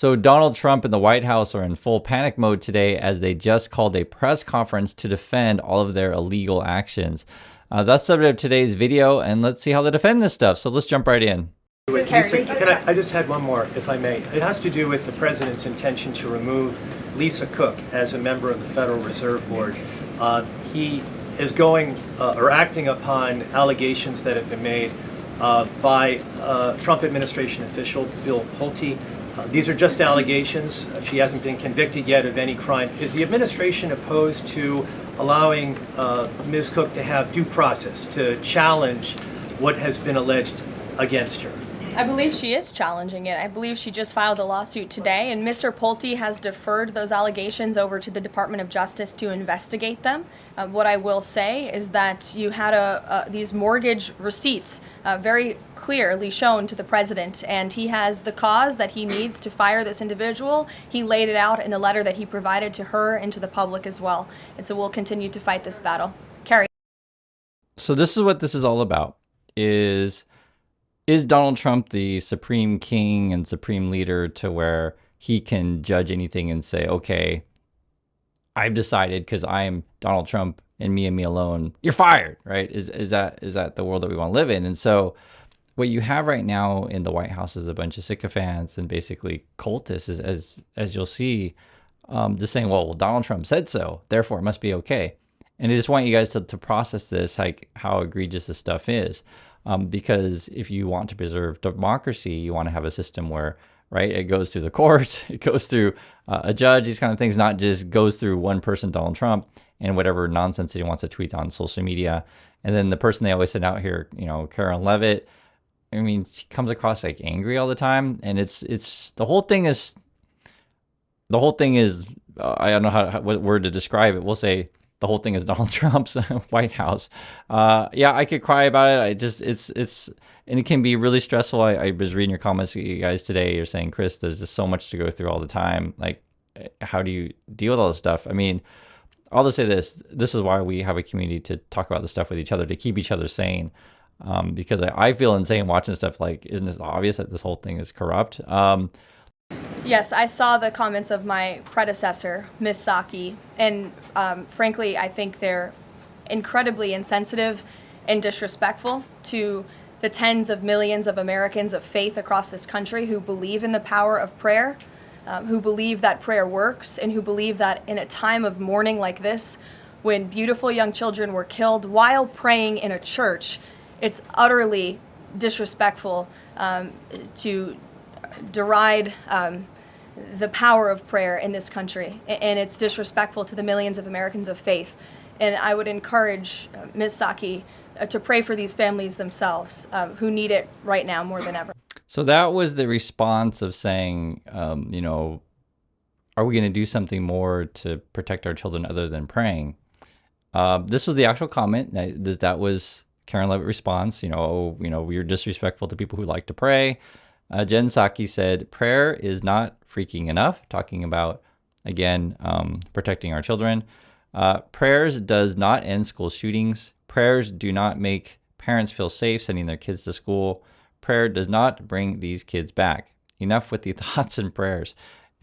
So Donald Trump and the White House are in full panic mode today as they just called a press conference to defend all of their illegal actions. That's the subject of today's video, and let's see how they defend this stuff. So let's jump right in. Lisa, I just had one more, if I may. It has to do with the president's intention to remove Lisa Cook as a member of the Federal Reserve Board. He is going or acting upon allegations that have been made by Trump administration official Bill Pulte. These are just allegations. She hasn't been convicted yet of any crime. Is the administration opposed to allowing Ms. Cook to have due process, to challenge what has been alleged against her? I believe she is challenging it. I believe she just filed a lawsuit today, and Mr. Pulte has deferred those allegations over to the Department of Justice to investigate them. What I will say is that you had these mortgage receipts very clearly shown to the president, and he has the cause that he needs to fire this individual. He laid it out in the letter that he provided to her and to the public as well. And so we'll continue to fight this battle. Carrie. So this is what this is all about. Is Donald Trump the supreme king and supreme leader to where he can judge anything and say, okay, I've decided because I am Donald Trump and me alone, you're fired, right? Is that the world that we want to live in? And so what you have right now in the White House is a bunch of sycophants and basically cultists, as you'll see, just saying, well, Donald Trump said so, therefore it must be okay. And I just want you guys to process this, like how egregious this stuff is. Because if you want to preserve democracy, you want to have a system where, right, it goes through the courts, it goes through a judge, these kind of things, not just goes through one person, Donald Trump, and whatever nonsense he wants to tweet on social media. And then the person they always send out here, Karen Levitt, I mean, she comes across like angry all the time. And it's the whole thing is, I don't know what word to describe it. We'll say, the whole thing is Donald Trump's White House. Yeah, I could cry about it. And it can be really stressful. I was reading your comments, you guys, today. You're saying, Chris, there's just so much to go through all the time. Like, how do you deal with all this stuff? I mean, I'll just say this. This is why we have a community to talk about this stuff with each other, to keep each other sane. Because I feel insane watching stuff like, isn't it obvious that this whole thing is corrupt? Yes, I saw the comments of my predecessor, Ms. Psaki, and frankly, I think they're incredibly insensitive and disrespectful to the tens of millions of Americans of faith across this country who believe in the power of prayer, who believe that prayer works, and who believe that in a time of mourning like this, when beautiful young children were killed while praying in a church, it's utterly disrespectful to deride the power of prayer in this country, and it's disrespectful to the millions of Americans of faith. And I would encourage Ms. Psaki to pray for these families themselves who need it right now more than ever. So that was the response of saying, are we going to do something more to protect our children other than praying? This was the actual comment. That was Karen Levitt's response. We're disrespectful to people who like to pray. Jen Psaki said, prayer is not freaking enough, talking about, again, protecting our children. Prayers does not end school shootings. Prayers do not make parents feel safe sending their kids to school. Prayer does not bring these kids back. Enough with the thoughts and prayers.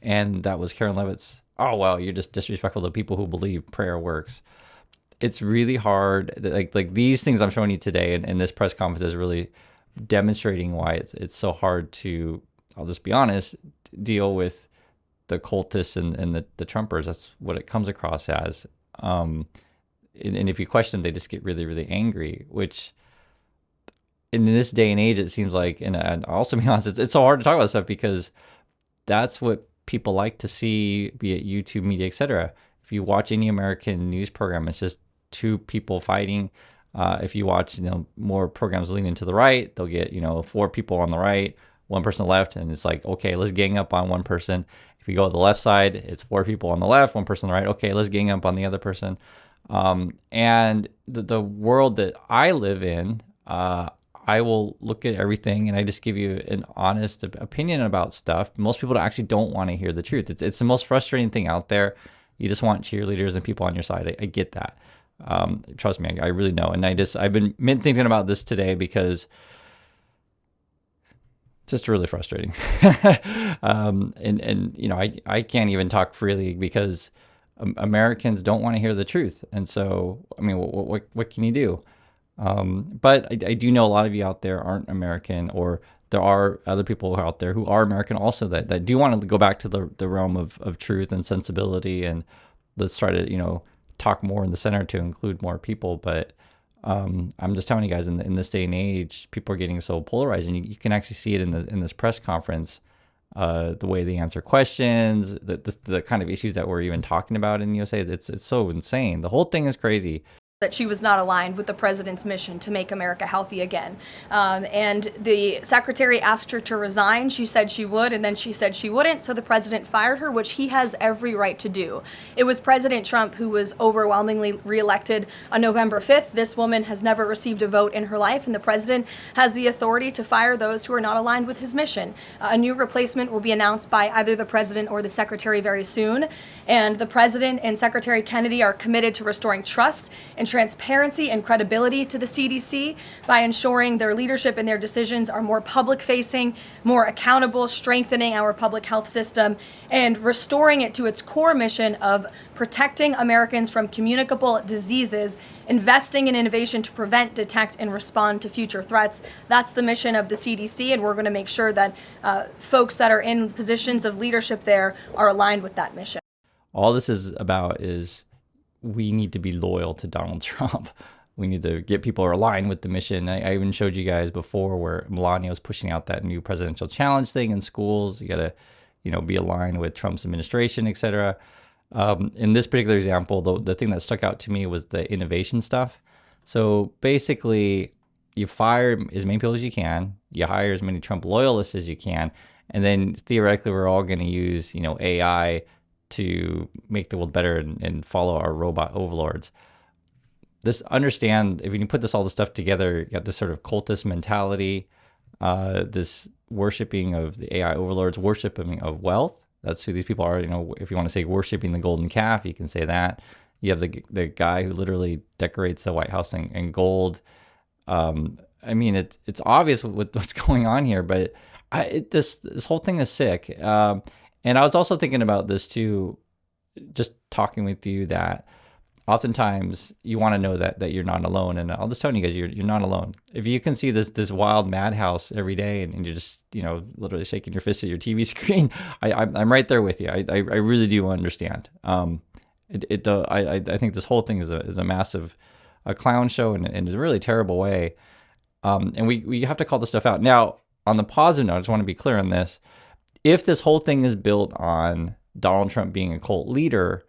And that was Karen Levitt's, oh, well, you're just disrespectful to people who believe prayer works. It's really hard. Like these things I'm showing you today and this press conference is really demonstrating why it's so hard to, I'll just be honest, deal with the cultists and the Trumpers. That's what it comes across as. And if you question them, they just get really, really angry, which in this day and age, it seems like, and I'll also be honest, it's so hard to talk about stuff because that's what people like to see, be it YouTube, media, etc. If you watch any American news program, it's just two people fighting. If you watch, more programs leaning to the right, they'll get, 4 people on the right, 1 person on the left, and it's like, okay, let's gang up on one person. If you go to the left side, it's 4 people on the left, 1 person on the right. Okay, let's gang up on the other person. And the world that I live in, I will look at everything and I just give you an honest opinion about stuff. Most people actually don't want to hear the truth. It's the most frustrating thing out there. You just want cheerleaders and people on your side. I get that. Trust me, I really know. And I've been thinking about this today because just really frustrating. And you know, I can't even talk freely because Americans don't want to hear the truth. And so, I mean, what can you do? But I do know a lot of you out there aren't American, or there are other people out there who are American also that do want to go back to the realm of truth and sensibility. And let's try to, you know, talk more in the center to include more people. But I'm just telling you guys, in this day and age, people are getting so polarized, and you can actually see it in this press conference, the way they answer questions, the kind of issues that we're even talking about in the USA. It's so insane. The whole thing is crazy. That she was not aligned with the president's mission to make America healthy again. And the secretary asked her to resign. She said she would, and then she said she wouldn't, so the president fired her, which he has every right to do. It was President Trump who was overwhelmingly reelected on November 5th. This woman has never received a vote in her life, and the president has the authority to fire those who are not aligned with his mission. A new replacement will be announced by either the president or the secretary very soon, and the president and Secretary Kennedy are committed to restoring trust and transparency and credibility to the CDC by ensuring their leadership and their decisions are more public-facing, more accountable, strengthening our public health system, and restoring it to its core mission of protecting Americans from communicable diseases, investing in innovation to prevent, detect, and respond to future threats. That's the mission of the CDC, and we're going to make sure that folks that are in positions of leadership there are aligned with that mission. All this is about is we need to be loyal to Donald Trump. We need to get people aligned with the mission. I even showed you guys before where Melania was pushing out that new presidential challenge thing in schools. You got to, you know, be aligned with Trump's administration, etc. In this particular example, the thing that stuck out to me was the innovation stuff. So basically, you fire as many people as you can, you hire as many Trump loyalists as you can, and then theoretically we're all going to use, you know, AI to make the world better and follow our robot overlords. Understand, if you can put all this stuff together, you got this sort of cultist mentality, this worshiping of the AI overlords, worshiping of wealth. That's who these people are. You know, if you want to say worshiping the golden calf, you can say that. You have the guy who literally decorates the White House in gold. I mean, it's obvious what's going on here, but this whole thing is sick. And I was also thinking about this too, just talking with you, that oftentimes you want to know that you're not alone. And I'll just tell you guys, you're not alone. If you can see this wild madhouse every day and you're just, you know, literally shaking your fist at your TV screen, I'm right there with you. I really do understand. I think this whole thing is a massive clown show in a really terrible way. And we have to call this stuff out. Now, on the positive note, I just want to be clear on this. If this whole thing is built on Donald Trump being a cult leader,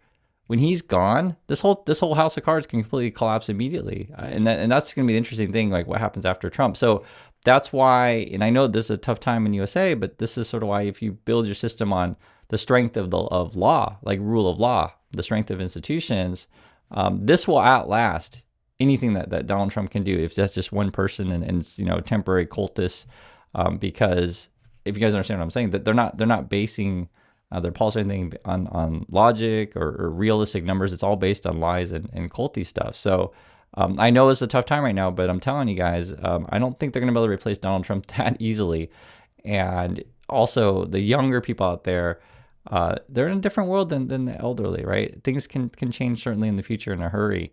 when he's gone, this whole house of cards can completely collapse immediately. And that's going to be the interesting thing, like what happens after Trump. So that's why, and I know this is a tough time in USA, but this is sort of why, if you build your system on the strength of law, like rule of law, the strength of institutions, this will outlast anything that Donald Trump can do if that's just one person and it's, you know, temporary cultists, because if you guys understand what I'm saying, that they're not basing their policy or anything on logic or realistic numbers. It's all based on lies and culty stuff. So I know it's a tough time right now, but I'm telling you guys, I don't think they're going to be able to replace Donald Trump that easily. And also, the younger people out there, they're in a different world than the elderly, right? Things can change certainly in the future in a hurry,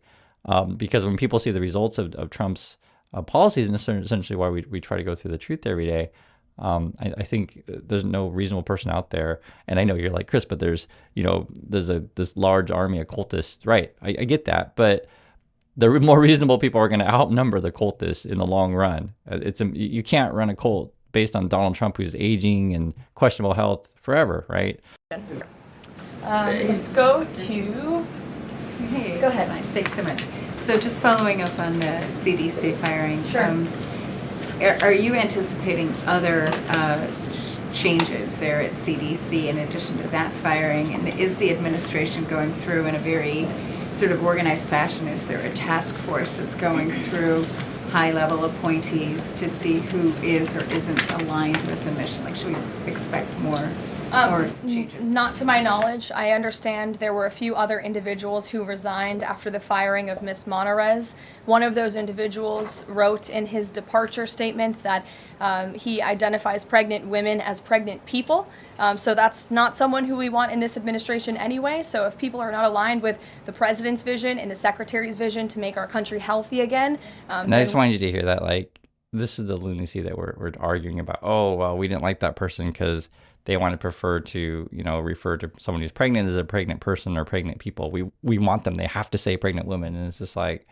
because when people see the results of Trump's policies, and this is essentially why we try to go through the truth every day. I think there's no reasonable person out there, and I know you're like, Chris, but there's this large army of cultists, right? I get that, but the more reasonable people are going to outnumber the cultists in the long run. You can't run a cult based on Donald Trump, who's aging and questionable health forever, right? Let's go to. Hey, Go ahead. Thanks so much. So just following up on the CDC firing. Sure. Are you anticipating other changes there at CDC in addition to that firing? And is the administration going through in a very sort of organized fashion? Is there a task force that's going through high-level appointees to see who is or isn't aligned with the mission? Like, should we expect more or changes? Not to my knowledge. I understand there were a few other individuals who resigned after the firing of Ms. Monarez. One of those individuals wrote in his departure statement that he identifies pregnant women as pregnant people. So that's not someone who we want in this administration anyway. So if people are not aligned with the president's vision and the secretary's vision to make our country healthy again. And I just wanted you to hear that, like, this is the lunacy that we're arguing about. Oh, well, we didn't like that person because they want to prefer to, refer to someone who's pregnant as a pregnant person or pregnant people. We want them. They have to say pregnant women. And it's just like,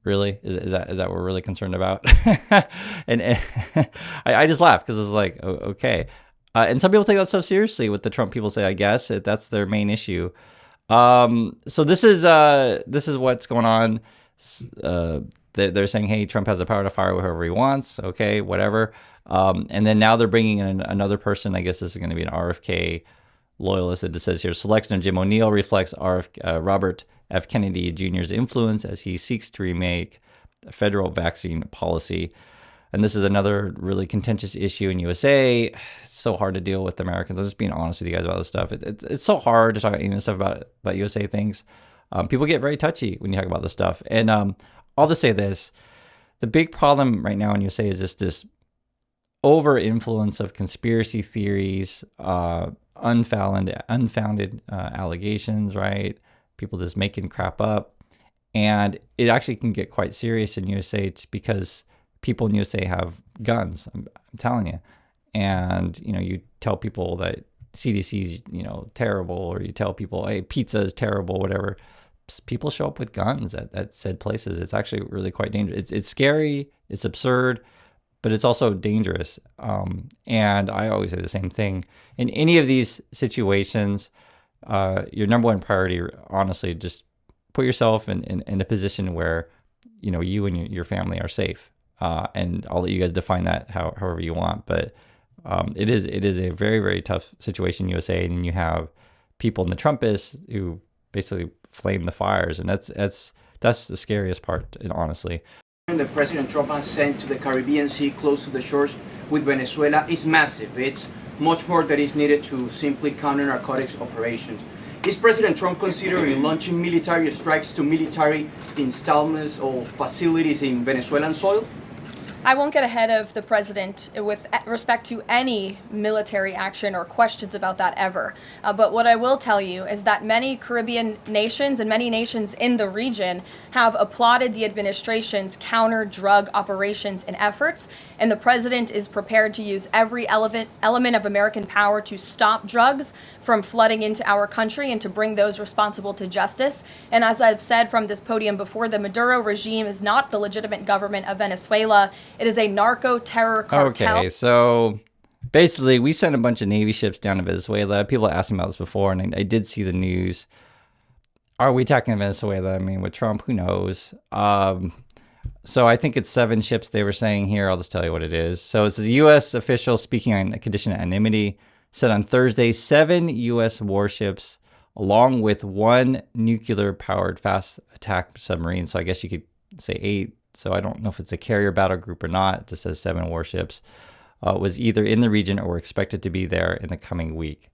really? Is that what we're really concerned about? and I just laugh because it's like, okay. And some people take that so seriously. What the Trump people say, I guess that's their main issue. So this is what's going on. They're saying, hey, Trump has the power to fire whoever he wants. Okay, whatever. And then now they're bringing in another person. I guess this is going to be an RFK loyalist. It says here, selection of Jim O'Neill reflects Robert F. Kennedy Jr.'s influence as he seeks to remake federal vaccine policy. And this is another really contentious issue in USA. It's so hard to deal with Americans. I'm just being honest with you guys about this stuff. It's so hard to talk about any of this stuff about USA things. People get very touchy when you talk about this stuff. And I'll just say this. The big problem right now in USA is just this over influence of conspiracy theories, unfounded allegations, right? People just making crap up. And it actually can get quite serious in USA because people in USA have guns. I'm telling you. And, you tell people that CDC is, terrible, or you tell people, hey, pizza is terrible, whatever. People show up with guns at said places. It's actually really quite dangerous. It's scary. It's absurd, but it's also dangerous. And I always say the same thing. In any of these situations, your number one priority, honestly, just put yourself in a position where, you and your family are safe. And I'll let you guys define that however you want. But it is a very, very tough situation in USA. And you have people in the Trumpists who basically flame the fires. And that's the scariest part, honestly. That President Trump has sent to the Caribbean Sea close to the shores with Venezuela is massive. It's much more that is needed to simply counter narcotics operations. Is President Trump considering launching military strikes to military installments or facilities in Venezuelan soil? I won't get ahead of the president with respect to any military action or questions about that ever. But what I will tell you is that many Caribbean nations and many nations in the region have applauded the administration's counter-drug operations and efforts, and the president is prepared to use every element of American power to stop drugs from flooding into our country and to bring those responsible to justice. And as I've said from this podium before, the Maduro regime is not the legitimate government of Venezuela. It is a narco-terror cartel. Okay, so basically we sent a bunch of Navy ships down to Venezuela. People asked me about this before, and I did see the news. Are we attacking Venezuela? I mean, with Trump, who knows? So I think it's 7 ships they were saying here. I'll just tell you what it is. So it's a U.S. official speaking on a condition of anonymity said on Thursday 7 U.S. warships along with 1 nuclear-powered fast attack submarine. So I guess you could say 8. So I don't know if it's a carrier battle group or not. It just says 7 warships. Was either in the region or expected to be there in the coming week.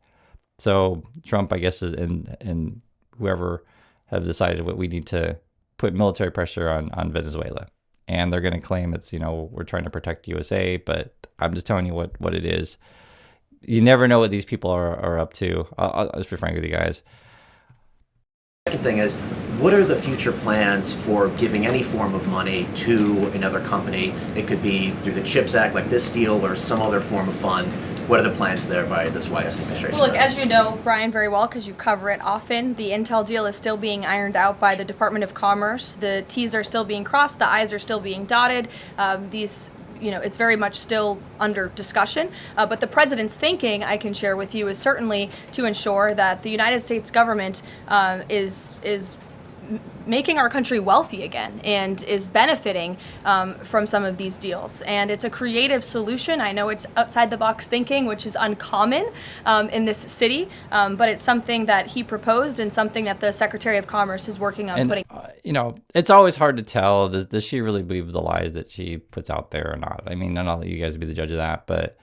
So Trump, I guess, and whoever have decided what we need to put military pressure on Venezuela. And they're going to claim it's, we're trying to protect USA, but I'm just telling you what it is. You never know what these people are up to. I'll just be frank with you guys. Second thing is, what are the future plans for giving any form of money to another company? It could be through the CHIPS Act, like this deal, or some other form of funds. What are the plans there by this White House administration? Well, look, as you know, Brian, very well, because you cover it often, the Intel deal is still being ironed out by the Department of Commerce. The T's are still being crossed, the I's are still being dotted. It's very much still under discussion. But the president's thinking, I can share with you, is certainly to ensure that the United States government is making our country wealthy again and is benefiting from some of these deals. And it's a creative solution. I know it's outside the box thinking, which is uncommon in this city, but it's something that he proposed and something that the Secretary of Commerce is working on putting. It's always hard to tell. Does she really believe the lies that she puts out there or not? I mean, I'll let you guys be the judge of that, but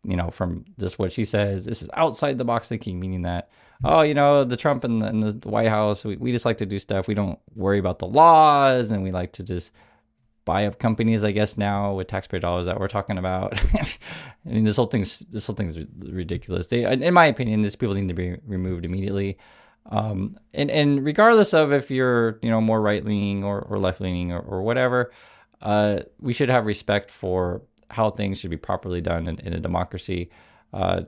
you know, from just what she says, this is outside the box thinking, meaning that, oh, you know, the Trump and the White House, we just like to do stuff. We don't worry about the laws, and we like to just buy up companies, I guess, now with taxpayer dollars that we're talking about. I mean, this whole thing's ridiculous. In my opinion, these people need to be removed immediately. And regardless of if you're, you know, more right leaning or left leaning or whatever, we should have respect for how things should be properly done in a democracy.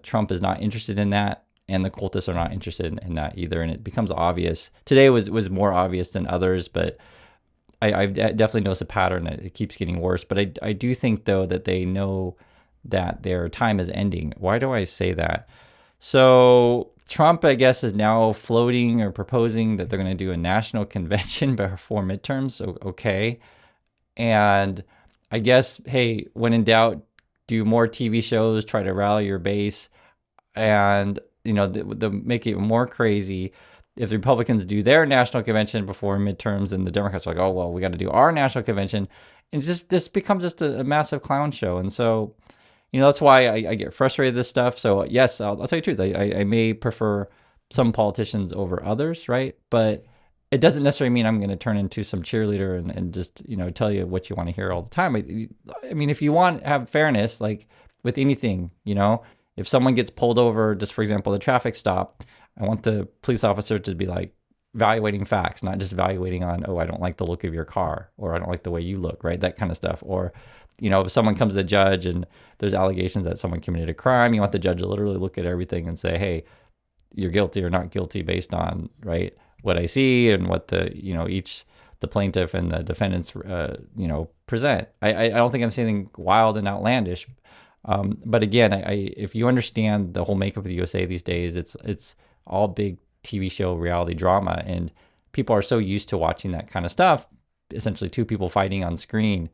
Trump is not interested in that, and the cultists are not interested in that either. And it becomes obvious. Today was more obvious than others, but I definitely noticed a pattern that it keeps getting worse. But I do think, though, that they know that their time is ending. Why do I say that? So Trump, I guess, is now floating or proposing that they're going to do a national convention before midterms. Okay. And I guess, hey, when in doubt, do more TV shows, try to rally your base. And, you know, the make it more crazy. If the Republicans do their national convention before midterms, and the Democrats are like, oh, well, we got to do our national convention. And this becomes just a massive clown show. And so, you know, that's why I get frustrated with this stuff. So yes, I'll tell you the truth. I may prefer some politicians over others, right? But it doesn't necessarily mean I'm going to turn into some cheerleader and just, you know, tell you what you want to hear all the time. I mean, if you want to have fairness, like with anything, you know, if someone gets pulled over, just for example, the traffic stop, I want the police officer to be like evaluating facts, not just evaluating on, oh, I don't like the look of your car, or I don't like the way you look, right? That kind of stuff. Or, you know, if someone comes to the judge and there's allegations that someone committed a crime, you want the judge to literally look at everything and say, hey, you're guilty or not guilty based on, right, what I see and what the, you know, the plaintiff and the defendants, you know, present. I don't think I'm saying anything wild and outlandish. But again, if you understand the whole makeup of the USA these days, it's all big TV show reality drama, and people are so used to watching that kind of stuff, essentially two people fighting on screen,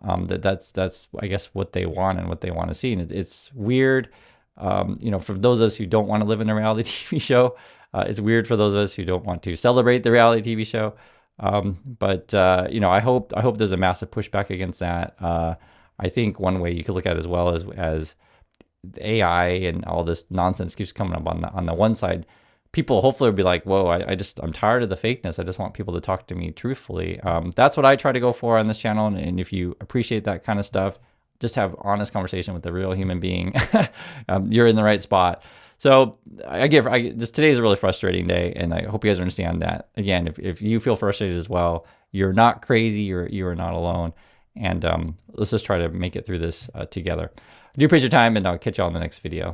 that's I guess what they want and what they want to see. And it's weird, you know, for those of us who don't want to live in a reality TV show. It's weird for those of us who don't want to celebrate the reality TV show. But you know, I hope there's a massive pushback against that. I think one way you could look at it as well as AI and all this nonsense keeps coming up on the one side, people hopefully will be like, whoa, I'm tired of the fakeness. I just want people to talk to me truthfully. That's what I try to go for on this channel. And if you appreciate that kind of stuff, just have honest conversation with a real human being. You're in the right spot. So just today's a really frustrating day, and I hope you guys understand that. Again, if you feel frustrated as well, you're not crazy. You are not alone. And let's just try to make it through this together. I do appreciate your time, and I'll catch you all in the next video.